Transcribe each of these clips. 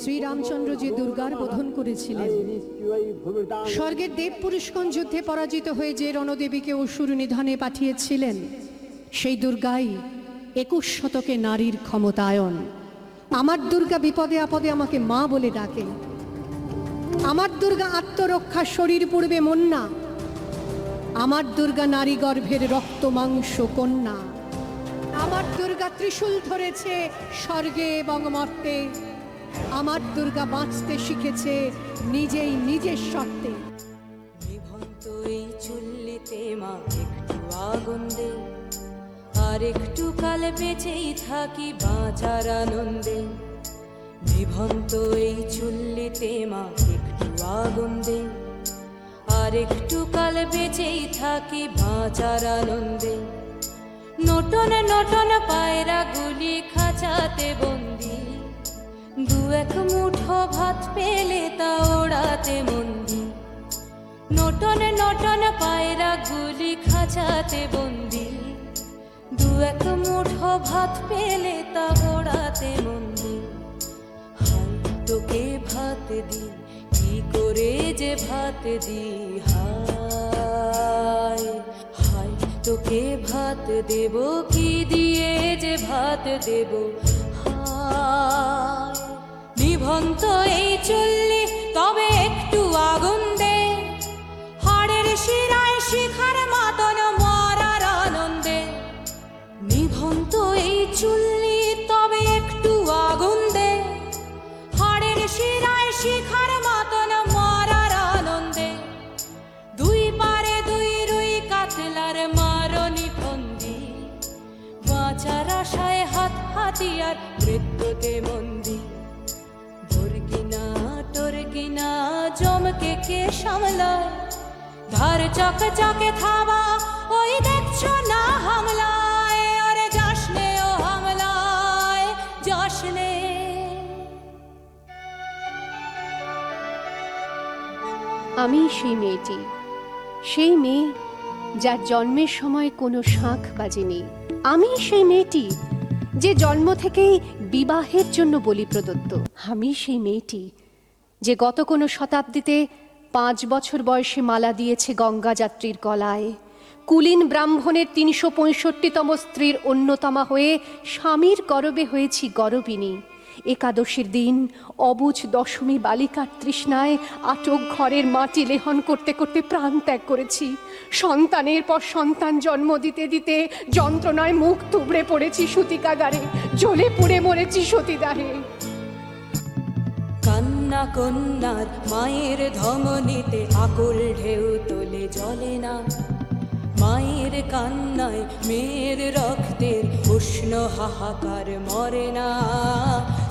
শ্রীরামচন্দ্র যে দুর্গার বোধন করেছিলেন, স্বর্গের দেব পুরুষগণ যুদ্ধে পরাজিত হয়ে যে রণদেবীকে অসুর নিধনে পাঠিয়েছিলেন, সেই দুর্গাই 21 শতকে নারীর ক্ষমতায়ন। আমার দুর্গা বিপদে আপদে আমাকে মা বলে ডাকে। আমার দুর্গা আত্মরক্ষা, শরীর পূর্বে মন না। আমার দুর্গা নারী গর্ভের রক্ত মাংস কন্যা। আমার দুর্গা ত্রিশূল ধরেছে স্বর্গে এবং মর্তে। আমার দুর্গা বাঁচতে শিখেছে নিজেই নিজের শর্তে। নিভন্ত এই চুল্লিতে মা একটু আগুন দে, আর একটু কাল বেঁচেই থাকি বাঁচার আনন্দে। নিভন্ত এই চুল্লিতে মা একটু আগুন দে, আর একটু কাল বেঁচেই থাকি বাঁচার আনন্দে। নটন নটন পায়রা গুলি খাঁচাতে বন্দি, দু এক মুঠো ভাত পেলে তা ওড়াতে মন্দি। নটন নটন পায়রা গুলি খাঁচাতে বন্দি, দু এক মুঠো ভাত পেলে তা ওড়াতে মন্দি। হাই তোকে ভাত দি, কি করে যে ভাত দি, হায় হায় তোকে ভাত দেব, কি দিয়ে যে ভাত দেব, হায়। নিভন্ত এই চুল্লি তবে একটু আগুন দে, হাড়ের শিরায় শিখার মাতন মরার আনন্দে। নিভন্ত এই চুল্লি তবে একটু আগুন দে, হাড়ের শিরায় শিখার মাতন মরার আনন্দে। দুই পারে দুই রুই কাতলার মারনি ফন্দি, বাঁচার আশায় হাত হাতিয়ার মৃত্যুতে মন্দি। বর্গিনা টর্গিনা জমকে কে সামলায়, ধার চক চকে থাবা ওই দেখছো না হামলায়। ওরে জশনে ও হামলায় জশনে। আমি সেই মেয়েটি, সেই মেয়ে যার জন্মের সময় কোনো শাঁখ বাজেনি। আমি সেই মেয়েটি যে জন্ম থেকেই বিবাহের জন্য বলি প্রদত্ত। আমি সেই মেয়েটি যে গত কোনো শতাব্দীতে 5 বছর বয়সে মালা দিয়েছে গঙ্গা যাত্রীর গলায়। কুলীন ব্রাহ্মণের 365তম স্ত্রীর অন্যতমা হয়ে স্বামীর গরবে হয়েছি গরবিনী। একাদশীর দিন অবুঝ দশমী বালিকার তৃষ্ণায় আটক ঘরের মাটি লেহন করতে করতে প্রাণ ত্যাগ করেছি। সন্তানের পর সন্তান জন্ম দিতে দিতে যন্ত্রণায় মুখ তুবড়ে পড়েছি সূতিকাগারে, জ্বলে পুড়ে মরেছি সতীদাহে। কান্না কন্যার মায়ের ধমনীতে আকুল ঢেউ তোলে জলে না। মায়ের কান্নায় মেয়ের রক্তের উষ্ণ হাহাকার মরে না।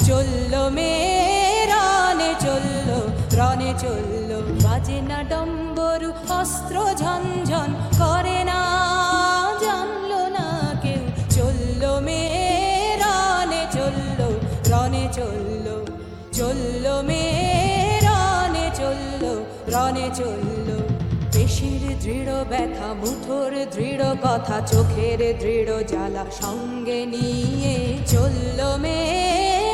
চলল মেয়ে রানে চলল, রণে চলল, বাজে না ডম্বরু, অস্ত্র ঝনঝন করে না। জানলো না কেউ, চলল মেয়ে রানে চলল, রণে চলল, চলল মেয়ে রানে চলল, রণে চলল। পেশির দৃঢ় ব্যথা, মুঠোর দৃঢ় কথা, চোখের দৃঢ় জ্বালা সঙ্গে নিয়ে চলল মেয়ে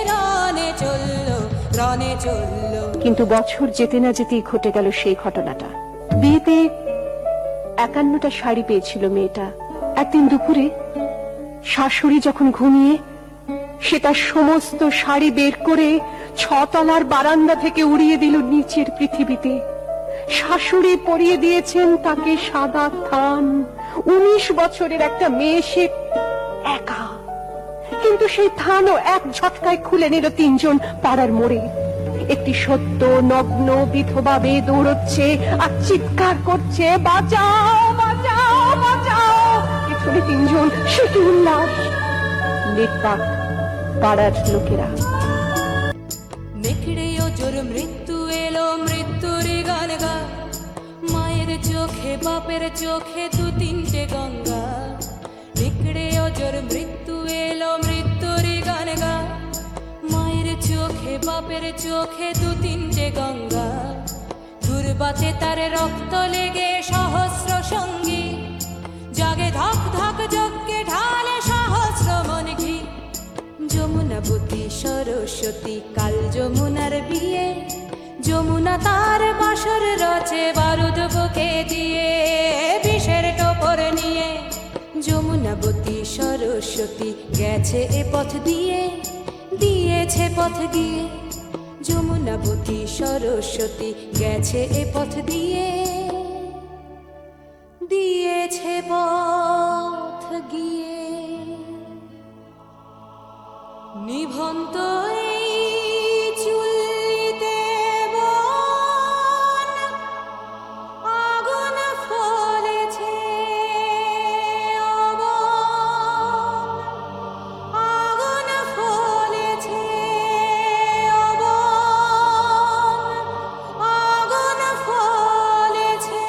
রানে চলল, রণে চলল। কিন্তু বছর যেতে না যেতেই ঘটে গেল সেই ঘটনাটা। বিয়েতে 51টা শাড়ি পেয়েছিল মেয়েটা। একদিন দুপুরে শাশুড়ি যখন ঘুমিয়ে, সে তার সমস্ত শাড়ি বের করে 6 তলার বারান্দা থেকে উড়িয়ে দিল নিচের পৃথিবীতে। শাশুড়ি পরিয়ে দিয়েছেন তাকে সাদা থান। 19 বছরের একটা মেয়ে, সে একা। কিন্তু সেই থানও এক ঝটকায় খুলে নিল 3 জন পাড়ার মোড়ে। একটি সত্য নগ্ন বিধবা মেয়ে দৌড়চ্ছে আর চিৎকার করছে, বাঁচাও বাঁচাও বাঁচাও। পেছনে 3 জন, সে কি উল্লাস! নির্বাক পাড়ার লোকেরা। নেকড়ে ওজোর মৃত্যু এলো, মৃত্যুর গান গা। মায়ের চোখে বাপের চোখে 2-3টে গঙ্গা। নেকড়ে ওজোর মৃত্যু এলো, মৃত্যুর গান গা। মায়ের চোখে বাপের চোখে 2-3টে গঙ্গা। দুর্বাতে তার রক্ত লেগে সহস্র সঙ্গী, জাগে ধক ধক যজ্ঞে ঢালে সহস্র মন ঘি। যমুনা যমুনাবতী সরস্বতী কাল যমুনার বিয়ে, যমুনা তার বাসর রচে বারুদ বুকে দিয়ে, বিষের টোপর নিয়ে। যমুনাবতী সরস্বতী গেছে এ পথ দিয়ে, দিয়েছে পথ দিয়ে। যমুনাবতী সরস্বতী গেছে এ পথ দিয়ে, দিয়েছে পথ গিয়ে। নিভন্ত এই চুল্লিতে বন, আগুন ফলেছে ও বন, আগুন ফলেছে ও বন, আগুন ফলেছে।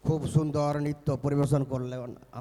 খুব সুন্দর নৃত্য পরিবেশন করলেন